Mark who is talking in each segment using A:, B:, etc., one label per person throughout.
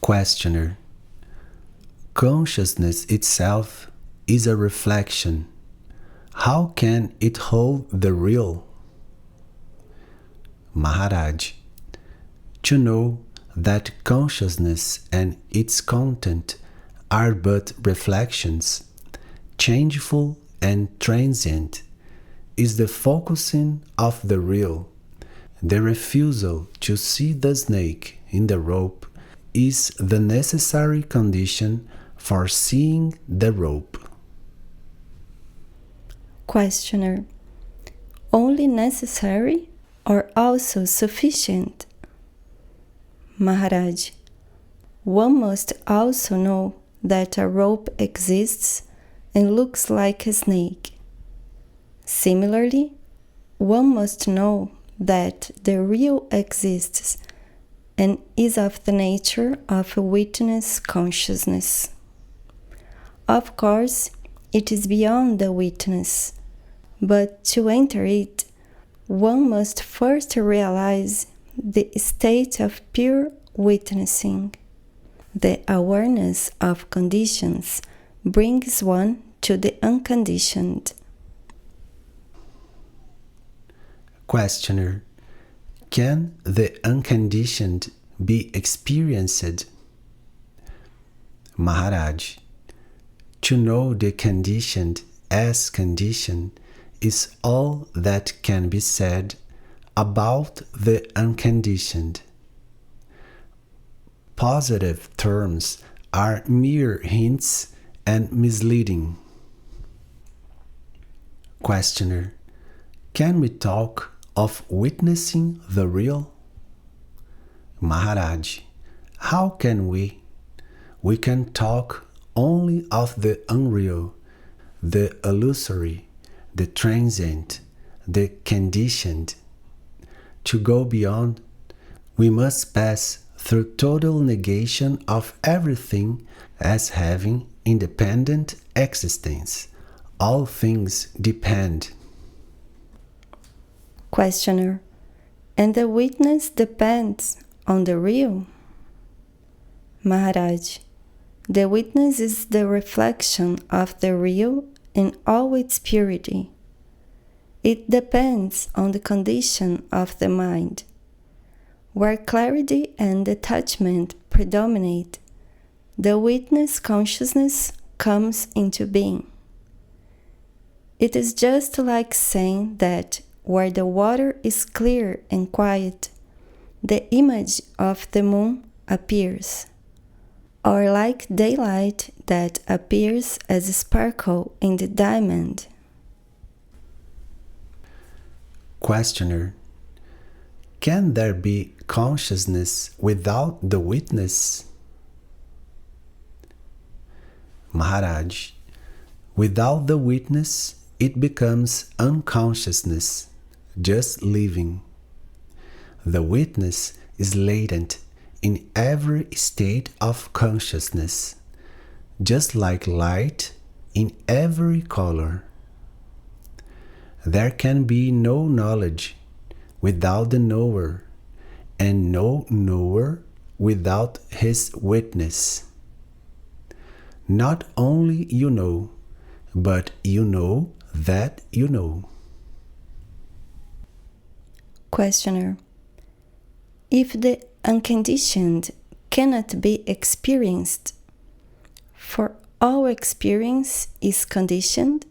A: Questioner. Consciousness itself is a reflection. How can it hold the real? Maharaj. To know that consciousness and its content are but reflections, changeful and transient, is the focusing of the real. The refusal to see the snake in the rope is the necessary condition for seeing the rope.
B: Questioner. Only necessary or also sufficient? Maharaj. One must also know that a rope exists and looks like a snake. Similarly, one must know that the real exists and is of the nature of a witness consciousness. Of course, it is beyond the witness, but to enter it, one must first realize the state of pure witnessing. The awareness of conditions brings one to the unconditioned.
A: Questioner. Can the unconditioned be experienced? Maharaj. To know the conditioned as conditioned is all that can be said about the unconditioned. Positive terms are mere hints and misleading. Questioner. Can we talk of witnessing the real? Maharaj. How can we? We can talk only of the unreal, the illusory, the transient, the conditioned. To go beyond, we must pass through total negation of everything as having independent existence. All things depend.
B: Questioner. And the witness depends on the real? Maharaj. The witness is the reflection of the real in all its purity. It depends on the condition of the mind. Where clarity and detachment predominate, the witness consciousness comes into being. It is just like saying that where the water is clear and quiet, the image of the moon appears, or like daylight that appears as a sparkle in the diamond.
A: Questioner. Can there be consciousness without the witness? Maharaj. Without the witness, it becomes unconsciousness, just living. The witness is latent in every state of consciousness, just like light in every color. There can be no knowledge without the knower, and no knower without his witness. Not only you know, but you know that you know.
B: Questioner. If the unconditioned cannot be experienced, for all experience is conditioned,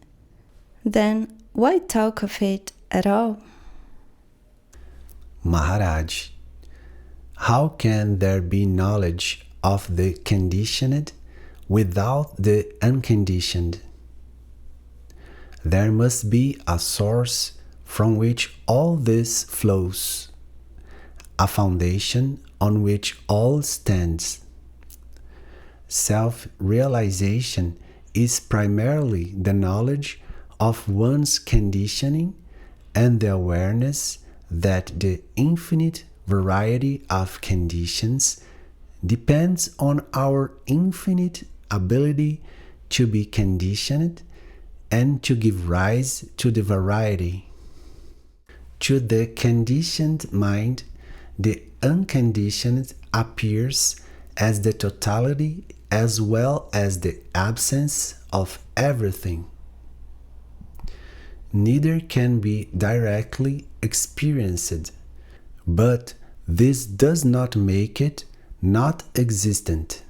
B: then why talk of it at all?
A: Maharaj. How can there be knowledge of the conditioned without the unconditioned? There must be a source from which all this flows, a foundation on which all stands. Self-realization is primarily the knowledge of one's conditioning and the awareness that the infinite variety of conditions depends on our infinite ability to be conditioned and to give rise to the variety. To the conditioned mind, the unconditioned appears as the totality as well as the absence of everything. Neither can be directly experienced, but this does not make it not existent.